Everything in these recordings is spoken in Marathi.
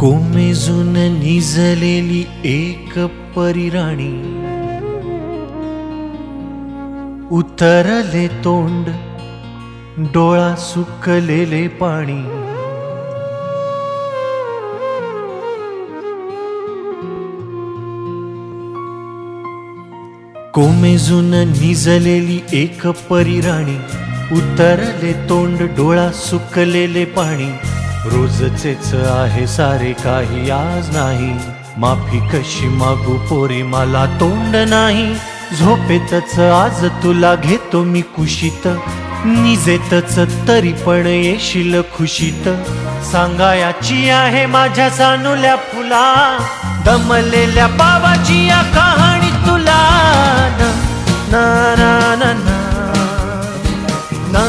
कोमेजून निजलेली एक परिराणी, उतरले तोंड डोळा सुकलेले पाणी। कोमेजून निजलेली एक परिराणी, उतरले तोंड डोळा सुकलेले पाणी। रोजचेच आहे सारे काही आज नाही, माफी कशी मागू पोरी मला तोंड नाही। झोपेतच आज तुला घेतो मी कुशीत, निजेतच तरी पण येशील खुशीत। सांगायाची आहे माझ्या सानुल्या फुला, दमलेल्या बाबाची या कहाणी तुला। ना ना ना ना ना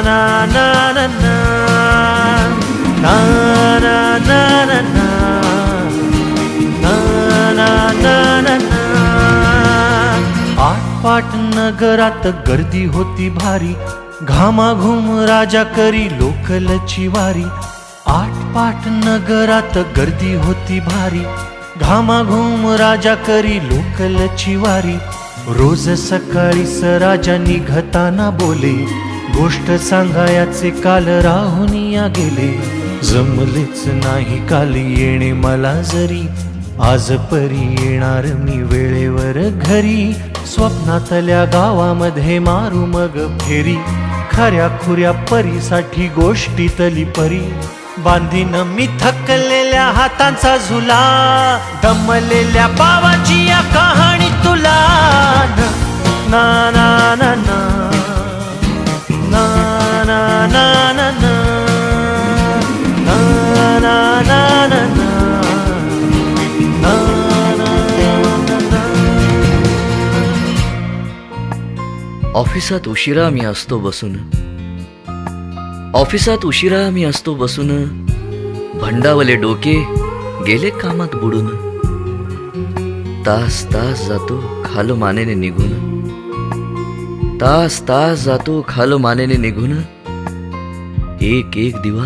ना ना ना ना ना ना ना ना ना ना ना ना ना। आटपाट नगरात गर्दी होती भारी, घामाघूम राजा करी लोकलची वारी। आटपाट नगरात गर्दी होती भारी, घामाघूम राजा करी लोकलची वारी। रोज सकाळीच राजा निघताना बोले, गोष्ट सांगायाचे काल राहुनिया गेले। जमलेच नाही काल येणे मला जरी, आज परी येणार मी वेळेवर घरी। स्वप्नातल्या गावामध्ये मारू मग फेरी, खऱ्या खुऱ्या परीसाठी गोष्टीतली परी। बांधीन मी थकलेल्या हातांचा झुला, दमलेल्या बाबाची या कहाणी तुला। ना ना ना ना ना ना ना ना ना ना ना ना ना ना। ऑफिसात उशिरा मी असतो बसून, ऑफिसात उशिरा मी असतो बसून। भंडावले डोके गेले कामात बुडून, तास तास जातो खालो मानेने निघून, तास तास जातो खालो मानेने निघून। एक एक दिवा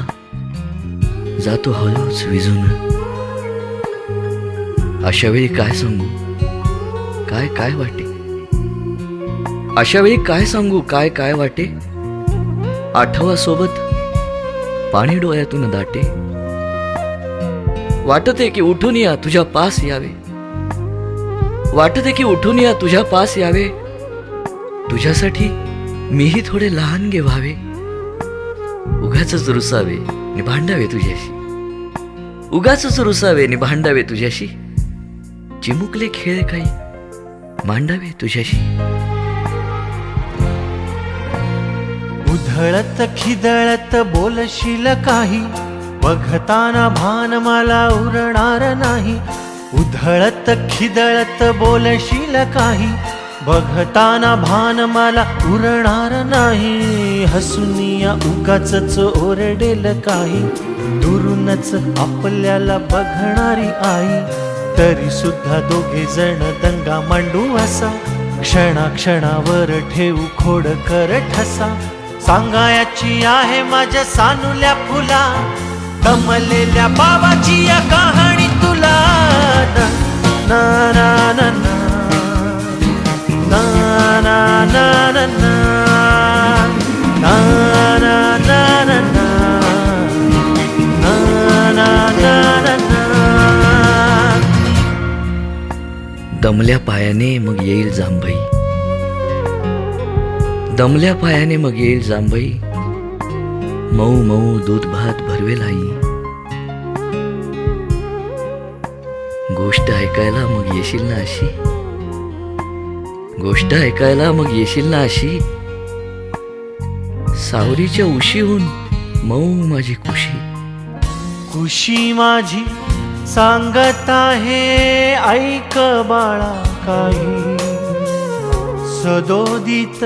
जातो हळूच विझून। अशा वेळी काय सांगू काय काय वाटे, अशा वेळी काय सांगू काय काय वाटे। आठवा सोबत पाणी डोळ्यातून दाटे, वाटते की उठून या तुझ्या पास यावे, वाटते की उठून या तुझ्या पास यावे। तुझ्यासाठी मीही थोडे लहान गे व्हावे, उगाचच रुसावे नि भांडावे तुझ्याशी, उगाचच रुसावे नि भांडावे तुझ्याशी। चिमुकले खेळ काही मांडावे तुझ्याशी। उधळत खिदळत बोलशील काही, बघताना भान मला उरणार नाही। उधळत खिदळत बोलशील काही, बघताना भान मला उरणार नाही। हसुनिया उगाचच ओरडेल काही, दुरूनच आपल्याला बघणारी आई। तरी सुद्धा दोघे जण दंगा मांडू असा, क्षणाक्षणावर ठेवू खोड कर ठसा। सांगायाची आहे माझ्या सानुल्या फुला, दमलेल्या बाबाची या कहाणी तुला। ना ना ना ना ना ना ना ना ना ना ना ना ना ना ना ना। दमल्या पायाने मग येईल जांभई, दमल्या पायाने मग येईल जांभई। मऊ मऊ दूध भात भरवेल आई, गोष्ट ऐकायला मग येशील ना अशी, गोष्ट ऐकायला मग येशील ना अशी। सावरीच्या उशीहून मऊ माझी कुशी, कुशी माझी सांगत आहे ऐक बाळा काही। सदोदित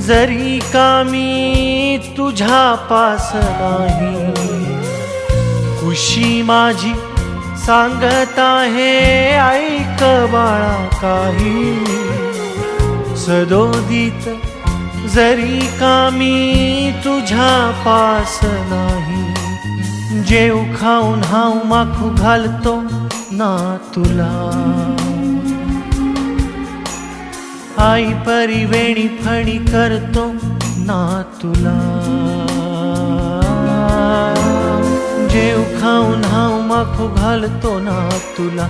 जरी का मी तुझ्या पास नाही, कुशी माझी सांगत आहे ऐक बाळा काही। सदोदित जरी का मी तुझ्या पास नाही, जेव खाऊन हाव माखू घालतो ना तुला. आई परी वेणी फणी करतो ना तुला. जेव खाऊन हाव माखू घालतो ना तुला.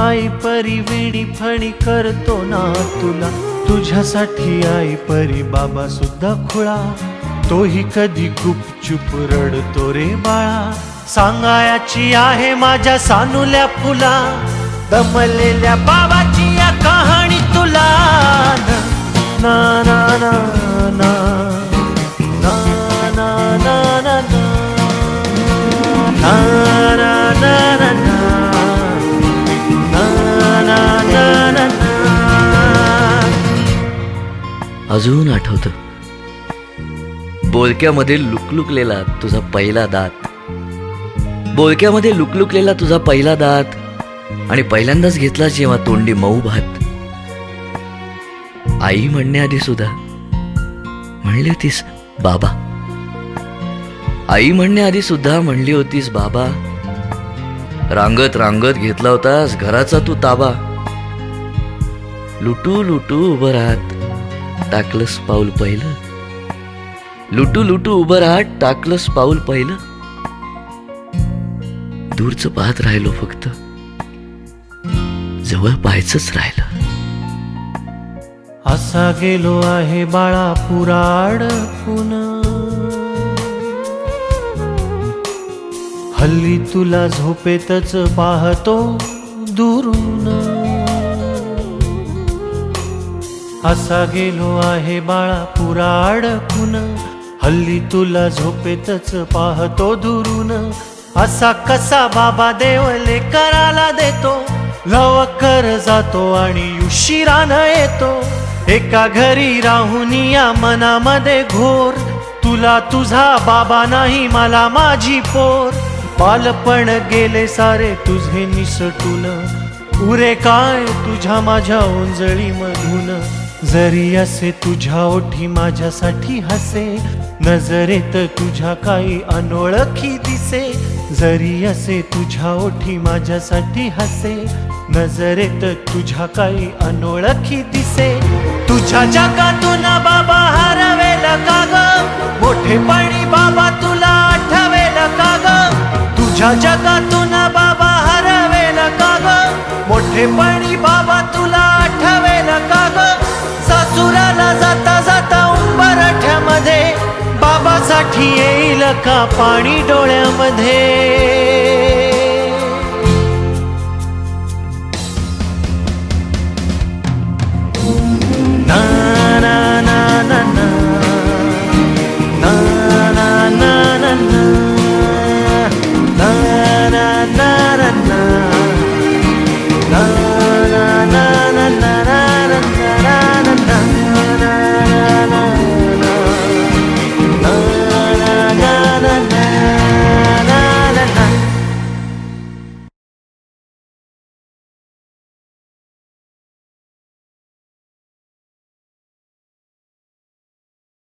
आई परी वेणी फणी करतो ना तुला. तुझ्यासाठी आई परी बाबा सुद्धा खुळा. तोही कधी गुपचूप रडतो रे बाळा. सांगायची आहे माझ्या सानुल्या फुला. दमलेल्या बाबाची या कहाणी तुला. ना ना ना ना ना ना ना ना ना ना ना ना ना ना ना. अजून आठवतं बोलक्यामध्ये लुकलुकलेला तुझा पहिला दात. बोलक्यामध्ये लुकलुकलेला तुझा पहिला दात आणि पहिल्यांदाच घेतला जेव्हा तोंडी मऊ भात. आई म्हणण्याआधी सुद्धा म्हणली होतीस बाबा. आई म्हणण्याआधी सुद्धा म्हणली होतीस बाबा. रांगत रांगत घेतला होतास घराचा तू ताबा. लुटू लुटू उभं राहत टाकलंस पाऊल पहिलं. लुटू लुटू उभं राहत टाकलंस पाऊल पहिलं. दूरचं पाहत राहिलो फक्त जवळ पाहायचंच राहिलं. असा गेलो आहे बाळा पुराड पुन्हा. हल्ली तुला झोपेतच पाहतो दुरून. असा गेलो आहे बाळा पुराड पुन्हा. हल्ली तुला झोपेतच पाहतो दुरून. असा कसा बाबा देवले कराला देतो. लवकर जातो आणि उशिरानं येतो. एका घरी राहून या मनामध्ये घोर. तुला तुझा बाबा नाही मला माझी पोर. बालपण गेले सारे तुझे निसटून. उरे काय तुझ्या माझ्या ओंजळी मधून. जरी असे तुझ्या ओठी माझ्यासाठी हसे. नजरेत तुझ्या काही अनोळखी दिसे. जरी असे तुझ्या ओठी माझ्यासाठी हसे. नजरेत तुझ्या काही अनोळखी दिसे. तुझ्या जगातून बाबा हरवेल का ग. मोठेपणी बाबा तुला आठवेल का ग. तुझ्या जगातून बाबा हरवेल का ग. मोठेपणी बाबा तुला आठवेल का ग. सासुराला जाता जाता उंबरठ्यामध्ये बाबासाठी येईल का पाणी डोळ्यामध्ये.